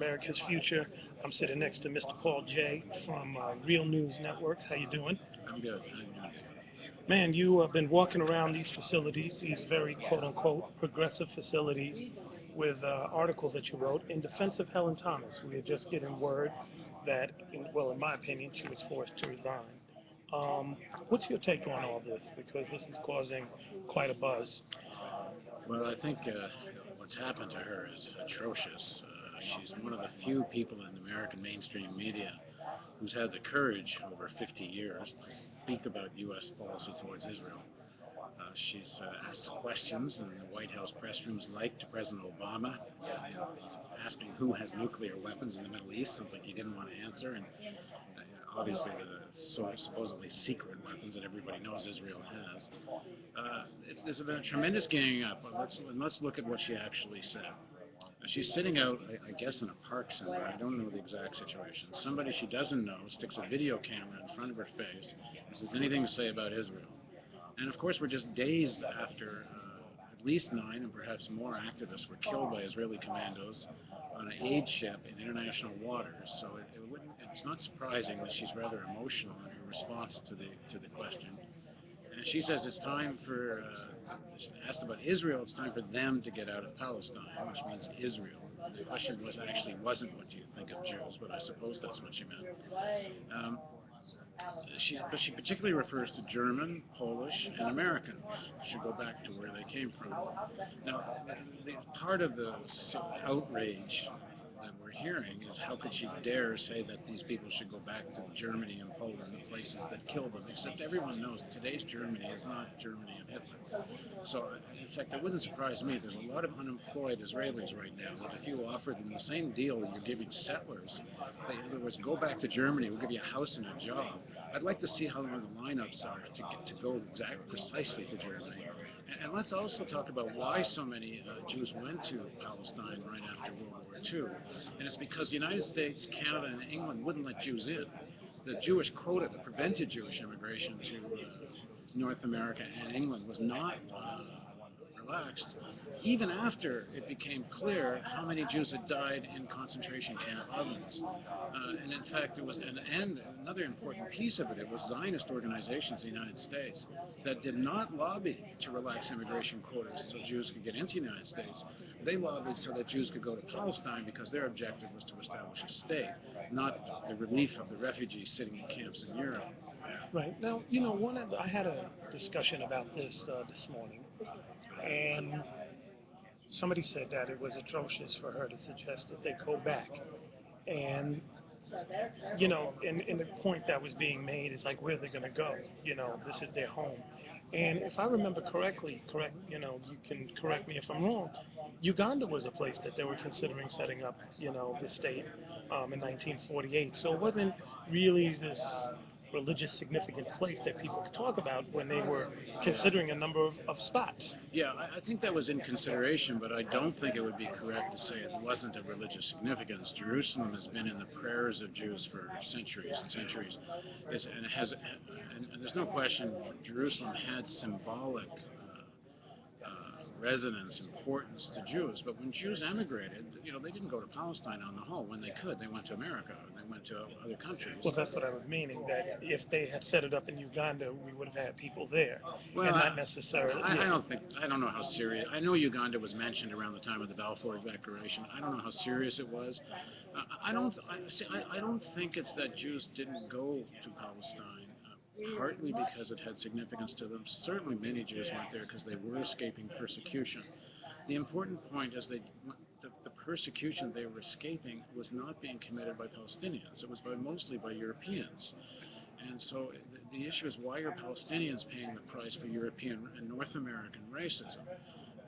America's Future. I'm sitting next to Mr. Paul J. from Real News Networks. How you doing? I'm good. How you doing? Man, you have been walking around these facilities, these very quote-unquote progressive facilities, with an article that you wrote in defense of Helen Thomas. We are just getting word that, in my opinion, she was forced to resign. What's your take on all this? Because this is causing quite a buzz. Well, I think what's happened to her is atrocious. She's one of the few people in American mainstream media who's had the courage over 50 years to speak about U.S. policy towards Israel. She's asked questions in the White House press rooms like to President Obama. He's asking who has nuclear weapons in the Middle East, something he didn't want to answer, and obviously the supposedly secret weapons that everybody knows Israel has. There's been a tremendous ganging up. Let's look at what she actually said. She's sitting out, I guess, in a park somewhere. I don't know the exact situation. Somebody she doesn't know sticks a video camera in front of her face and says, anything to say about Israel? And of course, we're just days after at least 9 and perhaps more activists were killed by Israeli commandos on an aid ship in international waters. So it's not surprising that she's rather emotional in her response to the question. And she says it's time for, asked about Israel, it's time for them to get out of Palestine, which means Israel. The question wasn't what do you think of Jews, but I suppose that's what she meant. Um, but she particularly refers to German, Polish, and American. Should go back to where they came from. Now, part of the outrage that we're hearing is how could she dare say that these people should go back to Germany and Poland, the places that killed them, except everyone knows today's Germany is not Germany of Hitler. So, in fact, it wouldn't surprise me. There's a lot of unemployed Israelis right now that if you offered them the same deal that you're giving settlers, in other words, go back to Germany, we'll give you a house and a job. I'd like to see how long the lineups are to go precisely to Germany. And let's also talk about why so many Jews went to Palestine right after World War II. And it's because the United States, Canada, and England wouldn't let Jews in. The Jewish quota that prevented Jewish immigration to North America and England was not relaxed, even after it became clear how many Jews had died in concentration camp ovens. And in fact, it was, and another important piece of it, it was Zionist organizations in the United States that did not lobby to relax immigration quotas so Jews could get into the United States. They lobbied so that Jews could go to Palestine because their objective was to establish a state, not the relief of the refugees sitting in camps in Europe. Right. Now, I had a discussion about this morning, and somebody said that it was atrocious for her to suggest that they go back. And, and the point that was being made is like, where they're going to go. This is their home. And if I remember correctly, you can correct me if I'm wrong, Uganda was a place that they were considering setting up, the state in 1948. So it wasn't really this religious significant place that people could talk about when they were considering a number of spots. Yeah, I think that was in consideration, but I don't think it would be correct to say it wasn't of religious significance. Jerusalem has been in the prayers of Jews for centuries and centuries, and there's no question Jerusalem had symbolic resonance, importance to Jews. But when Jews emigrated, they didn't go to Palestine on the whole. When they could, they went to America, and they went to other countries. Well, that's what I was meaning, that if they had set it up in Uganda, we would have had people there, well, and not necessarily. I don't know how serious. I know Uganda was mentioned around the time of the Balfour Declaration. I don't know how serious it was. I don't think it's that Jews didn't go to Palestine. Partly because it had significance to them. Certainly many Jews went there because they were escaping persecution. The important point is that the persecution they were escaping was not being committed by Palestinians. It was mostly by Europeans. And so the issue is, why are Palestinians paying the price for European and North American racism,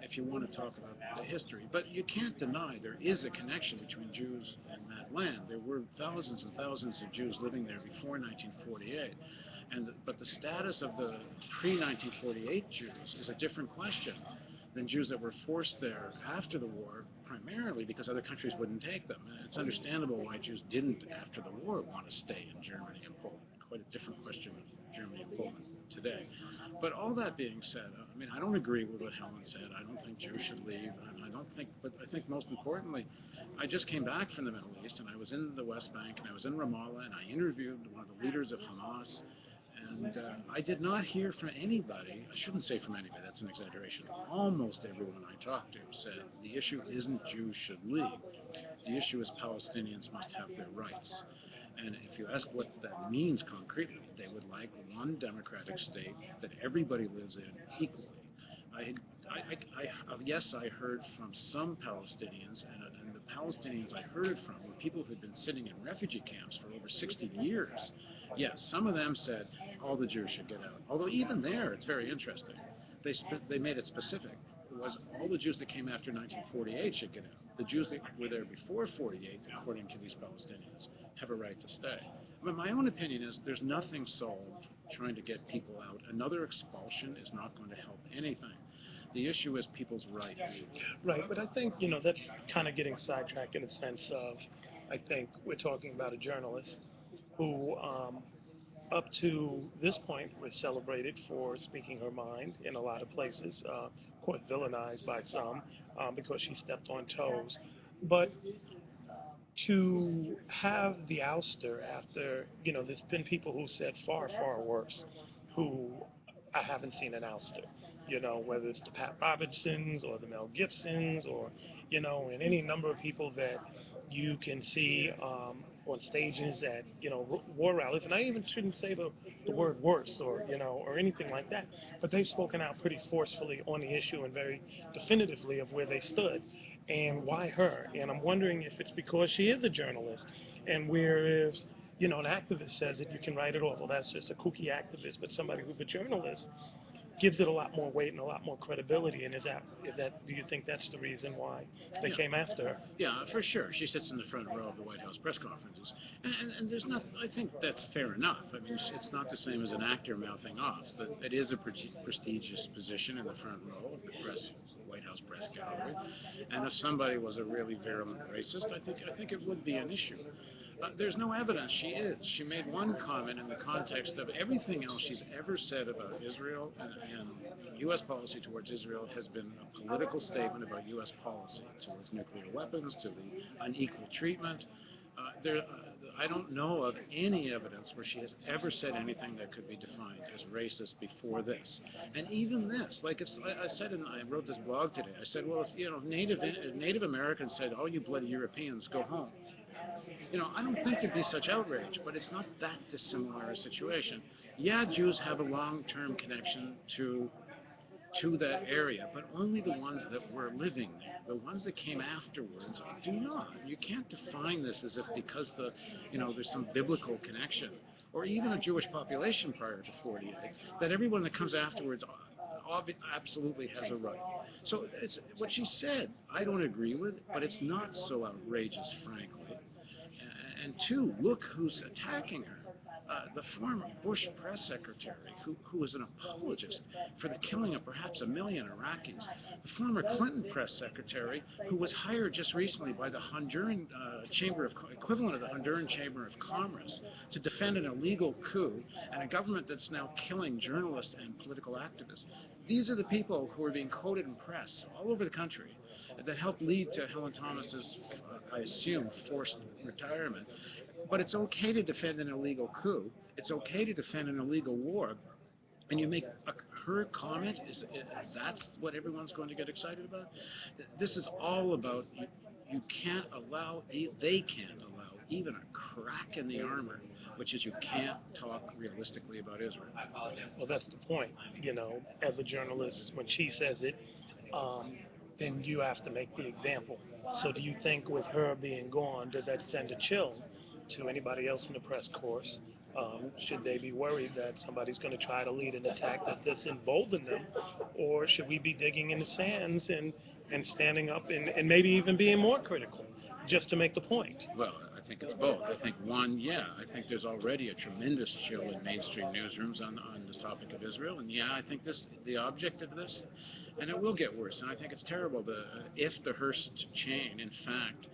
if you want to talk about the history? But you can't deny there is a connection between Jews and that land. There were thousands and thousands of Jews living there before 1948. But the status of the pre-1948 Jews is a different question than Jews that were forced there after the war, primarily because other countries wouldn't take them. And it's understandable why Jews didn't, after the war, want to stay in Germany and Poland. Quite a different question of Germany and Poland today. But all that being said, I mean, I don't agree with what Helen said. I don't think Jews should leave, and I don't think. But I think most importantly, I just came back from the Middle East, and I was in the West Bank, and I was in Ramallah, and I interviewed one of the leaders of Hamas. And I did not hear from anybody, I shouldn't say from anybody, that's an exaggeration. Almost everyone I talked to said the issue isn't Jews should leave. The issue is Palestinians must have their rights. And if you ask what that means concretely, they would like one democratic state that everybody lives in equally. Yes, I heard from some Palestinians, and the Palestinians I heard it from were people who had been sitting in refugee camps for over 60 years. Yes, some of them said all the Jews should get out. Although even there, it's very interesting. They made it specific. It was all the Jews that came after 1948 should get out. The Jews that were there before 48, according to these Palestinians, have a right to stay. I mean, my own opinion is there's nothing solved trying to get people out. Another expulsion is not going to help anything. The issue is people's rights. Right, but I think, that's kind of getting sidetracked in a sense of, I think we're talking about a journalist who, up to this point, was celebrated for speaking her mind in a lot of places, of course, villainized by some because she stepped on toes. But to have the ouster after, there's been people who said far, far worse, who I haven't seen an ouster, whether it's the Pat Robinsons or the Mel Gibsons or, and any number of people that you can see on stages at, war rallies. And I even shouldn't say the word worse or, or anything like that, but they've spoken out pretty forcefully on the issue and very definitively of where they stood. And why her? And I'm wondering if it's because she is a journalist, and whereas an activist says that you can write it off, well, that's just a kooky activist, but somebody who's a journalist gives it a lot more weight and a lot more credibility. And do you think that's the reason why they came after her? Yeah, for sure. She sits in the front row of the White House press conferences, and there's not. I think that's fair enough. I mean, it's not the same as an actor mouthing off. That is a prestigious position in the front row of the White House press gallery, and if somebody was a really virulent racist, I think it would be an issue. There's no evidence she is. She made one comment in the context of everything else she's ever said about Israel, and U.S. policy towards Israel has been a political statement about U.S. policy towards nuclear weapons, to the unequal treatment. I don't know of any evidence where she has ever said anything that could be defined as racist before this. And even this, like I said, I wrote this blog today. I said, well, if Native Americans said, "Oh, you bloody Europeans, go home," I don't think there'd be such outrage, but it's not that dissimilar a situation. Yeah, Jews have a long-term connection to that area, but only the ones that were living there. The ones that came afterwards do not. You can't define this as if because there's some biblical connection, or even a Jewish population prior to 48, that everyone that comes afterwards absolutely has a right. So it's what she said. I don't agree with, but it's not so outrageous, frankly. And two, look who's attacking her. The former Bush press secretary, who was an apologist for the killing of perhaps 1 million Iraqis. The former Clinton press secretary, who was hired just recently by the Honduran equivalent of the Honduran Chamber of Commerce to defend an illegal coup and a government that's now killing journalists and political activists. These are the people who are being quoted in press all over the country that helped lead to Helen Thomas's, I assume, forced retirement. But it's okay to defend an illegal coup. It's okay to defend an illegal war. And you make her comment, that's what everyone's going to get excited about? This is all about you can't allow, they can't allow even a crack in the armor, which is you can't talk realistically about Israel. Well, that's the point. As a journalist, when she says it, then you have to make the example. So do you think with her being gone, did that send a chill to anybody else in the press corps? Should they be worried that somebody's going to try to lead an attack that this embolden them? Or should we be digging in the sands and standing up and maybe even being more critical just to make the point? Well, I think it's both. I think one, I think there's already a tremendous chill in mainstream newsrooms on this topic of Israel. And I think the object of this, and it will get worse, and I think it's terrible if the Hearst chain, in fact,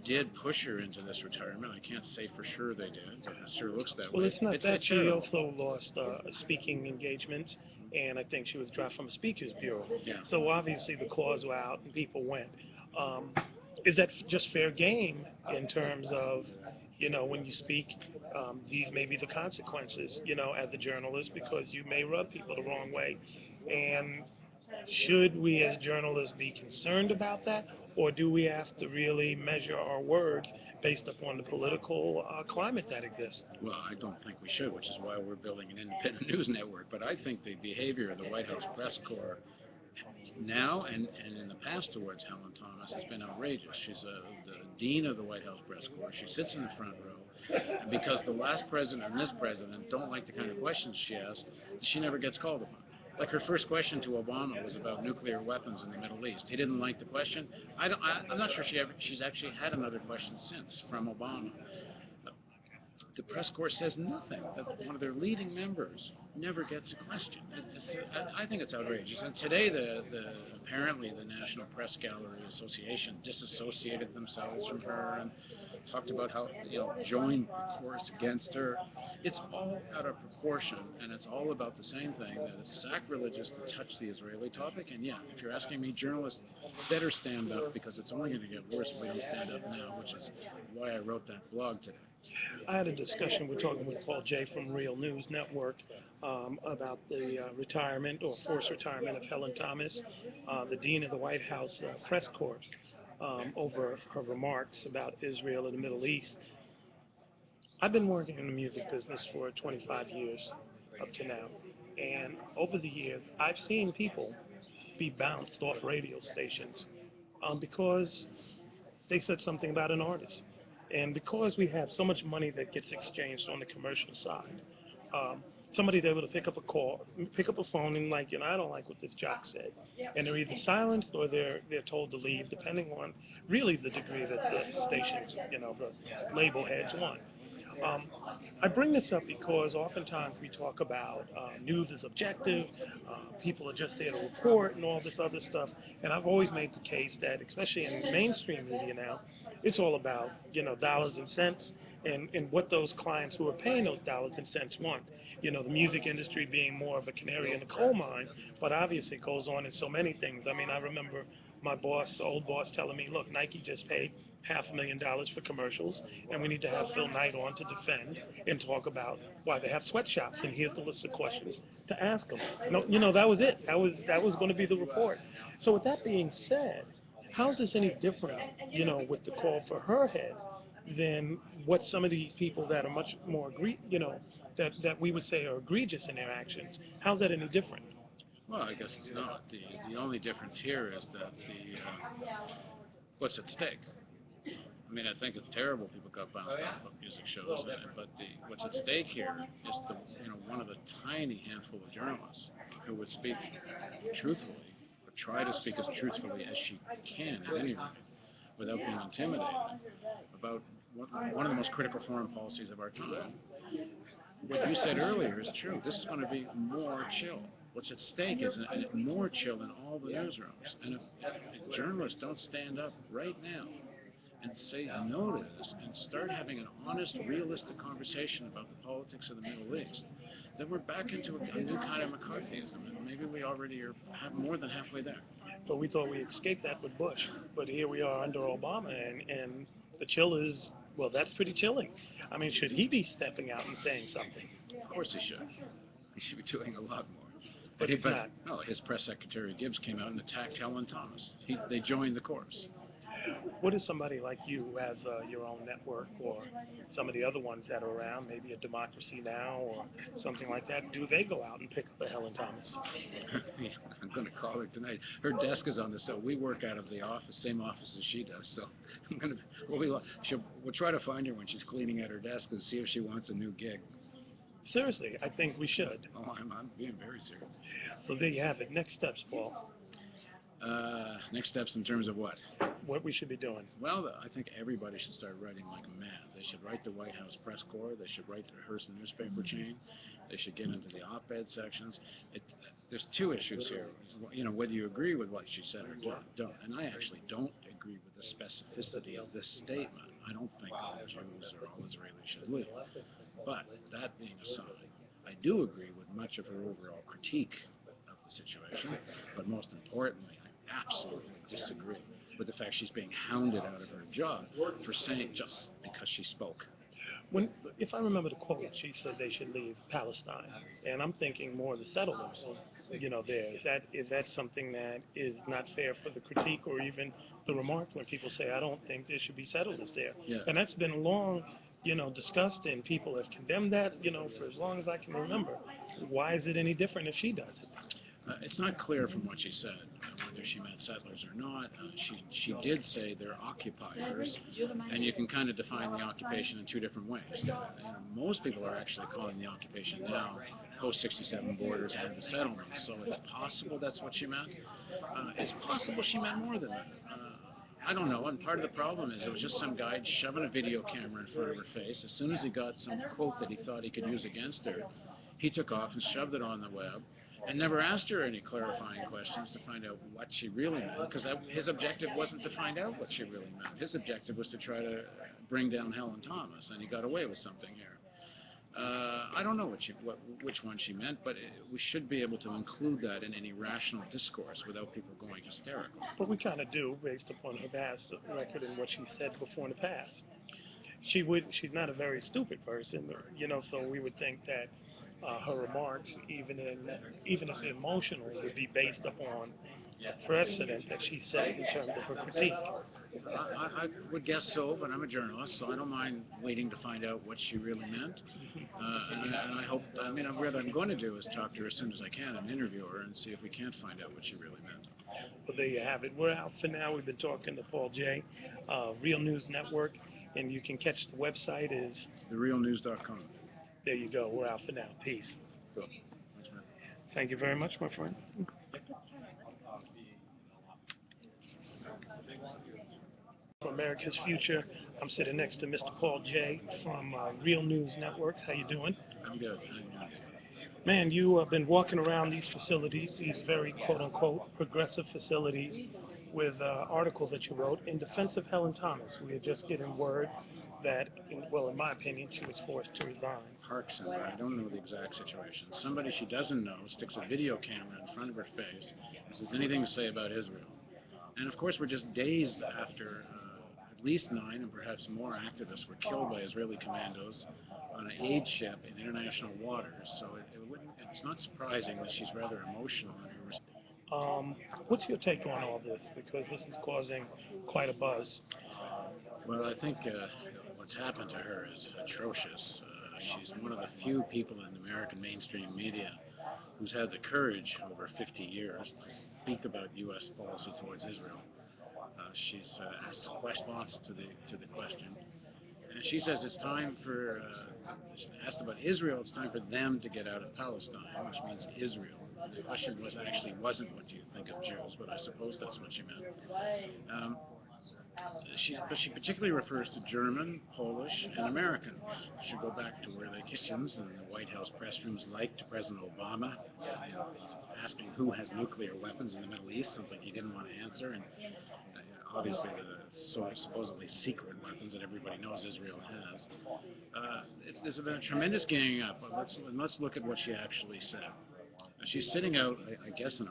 did push her into this retirement. I can't say for sure they did, but it sure looks that Well, way. it's not that. It's She terrible. also lost speaking engagements, and I think she was dropped from a speakers bureau. Yeah. So obviously the claws were out and people went. Um, is that just fair game in terms of, when you speak, these may be the consequences, as a journalist, because you may rub people the wrong way. And should we as journalists be concerned about that, or do we have to really measure our words based upon the political climate that exists? Well, I don't think we should, which is why we're building an independent news network. But I think the behavior of the White House press corps now and in the past towards Helen Thomas has been outrageous. She's the dean of the White House press corps. She sits in the front row. And because the last president and this president don't like the kind of questions she asks, she never gets called upon. Like her first question to Obama was about nuclear weapons in the Middle East. He didn't like the question. I'm not sure she's actually had another question since from Obama. The press corps says nothing. That one of their leading members never gets a question. I think it's outrageous. And today, apparently the National Press Gallery Association disassociated themselves from her and talked about how joined the course against her. It's all out of proportion, and it's all about the same thing, that it's sacrilegious to touch the Israeli topic. And yeah, if you're asking me, journalists better stand up, because it's only going to get worse if we don't stand up now, which is why I wrote that blog today. I had a discussion, we're talking with Paul Jay from Real News Network, about the retirement or forced retirement of Helen Thomas, the dean of the White House press corps, over her remarks about Israel and the Middle East. I've been working in the music business for 25 years up to now, and over the years, I've seen people be bounced off radio stations because they said something about an artist. And because we have so much money that gets exchanged on the commercial side, somebody's able to pick up a phone and, like, I don't like what this jock said. And they're either silenced or they're told to leave, depending on really the degree that the stations, the label heads want. Um, I bring this up because oftentimes we talk about news is objective, people are just there to report and all this other stuff. And I've always made the case that, especially in mainstream media now, it's all about dollars and cents and what those clients who are paying those dollars and cents want. The music industry being more of a canary in the coal mine, but obviously it goes on in so many things. I mean, I remember my old boss, telling me, look, Nike just paid $500,000 for commercials, and we need to have Phil Knight on to defend and talk about why they have sweatshops. And here's the list of questions to ask them. No, that was it. That was going to be the report. So with that being said, how is this any different, with the call for her head than what some of these people that are much more that we would say are egregious in their actions? How's that any different? Well, I guess it's not. The only difference here is that what's at stake. I mean, I think it's terrible people got bounced off of music shows, but what's at stake here is one of the tiny handful of journalists who would speak truthfully, or try to speak as truthfully as she can at any rate, without being intimidated, about one of the most critical foreign policies of our time. What you said earlier is true. This is going to be more chill. What's at stake is more chill in all the newsrooms. And if journalists don't stand up right now and say no to this and start having an honest, realistic conversation about the politics of the Middle East, then we're back into a new kind of McCarthyism, and maybe we already are more than halfway there. But we thought we escaped that with Bush. But here we are under Obama, and the chill is, well, that's pretty chilling. I mean, should he be stepping out and saying something? Of course he should. He should be doing a lot more. But he's not. No, his press secretary Gibbs came out and attacked Helen Thomas. They joined the course. What is somebody like you who has your own network, or some of the other ones that are around, maybe a Democracy Now! Or something like that, do they go out and pick up a Helen Thomas? Yeah, I'm going to call her tonight. Her desk is on the cell. We work out of the office, same office as she does. So I'm going to. We'll try to find her when she's cleaning at her desk and see if she wants a new gig. Seriously, I think we should. Oh, I'm being very serious. So there you have it. Next steps, Paul. Next steps in terms of what? What we should be doing. Well, I think everybody should start writing like mad. They should write the White House press corps. They should write the Hearst newspaper chain. They should get into the op-ed sections. There's two issues here. Whether you agree with what she said or don't. And I actually don't agree with the specificity of this statement. I don't think all Jews or all Israelis should leave. But that being aside, I do agree with much of her overall critique of the situation. But most importantly, I absolutely disagree with the fact she's being hounded out of her job for saying just because she spoke. When, if I remember the quote, she said they should leave Palestine, and I'm thinking more of the settlers. There is that something that is not fair for the critique or even the remark when people say I don't think there should be settlers there, Yeah. and that's been long, discussed, and people have condemned that, for as long as I can remember. Why is it any different if she does it? It's not clear from what she said whether she meant settlers or not. She did say they're occupiers, and you can kind of define the occupation in two different ways. Most people are actually calling the occupation now post-67 borders and the settlements, so it's possible that's what she meant. It's possible she meant more than that. I don't know, and part of the problem is it was just some guy shoving a video camera in front of her face. As soon as he got some quote that he thought he could use against her, he took off and shoved it on the web and never asked her any clarifying questions to find out what she really meant, because his objective wasn't to find out what she really meant. His objective was to try to bring down Helen Thomas, and he got away with something here. I don't know which one she meant, but we should be able to include that in any rational discourse without people going hysterical. But we kind of do, based upon her past record and what she said before in the past. She's not a very stupid person, so we would think that her remarks, even if emotional, would be based upon precedent that she set in terms of her critique. I would guess so, but I'm a journalist, so I don't mind waiting to find out what she really meant. And I hope, what I'm going to do is talk to her as soon as I can and interview her and see if we can't find out what she really meant. Well, there you have it. We're out for now. We've been talking to Paul J., Real News Network, and you can catch the website is TheRealNews.com. There you go. We're out for now. Peace. Cool. Thanks, man. Thank you very much, my friend. For America's Future, I'm sitting next to Mr. Paul J. from Real News Networks. How you doing? I'm good. Man, you have been walking around these facilities, these very quote-unquote progressive facilities, with an article that you wrote in defense of Helen Thomas. We are just getting word that, in my opinion, she was forced to resign. Park Center, I don't know the exact situation. Somebody she doesn't know sticks a video camera in front of her face and says anything to say about Israel. And of course, we're just days after at least 9 and perhaps more activists were killed by Israeli commandos on an aid ship in international waters. So it's not surprising that she's rather emotional in her response. What's your take on all this? Because this is causing quite a buzz. Well, I think what's happened to her is atrocious. She's one of the few people in the American mainstream media who's had the courage over 50 years to speak about U.S. policy towards Israel. She's asked response to the question, and she says it's time for. She asked about Israel. It's time for them to get out of Palestine, which means Israel. The question wasn't what do you think of Jews, but I suppose that's what she meant. But she particularly refers to German, Polish, and American. Should go back to where the Christians and the White House press rooms liked President Obama, asking who has nuclear weapons in the Middle East, something he didn't want to answer, and obviously the supposedly secret weapons that everybody knows Israel has. There's been a tremendous ganging up. Let's look at what she actually said. She's sitting out, I guess, in a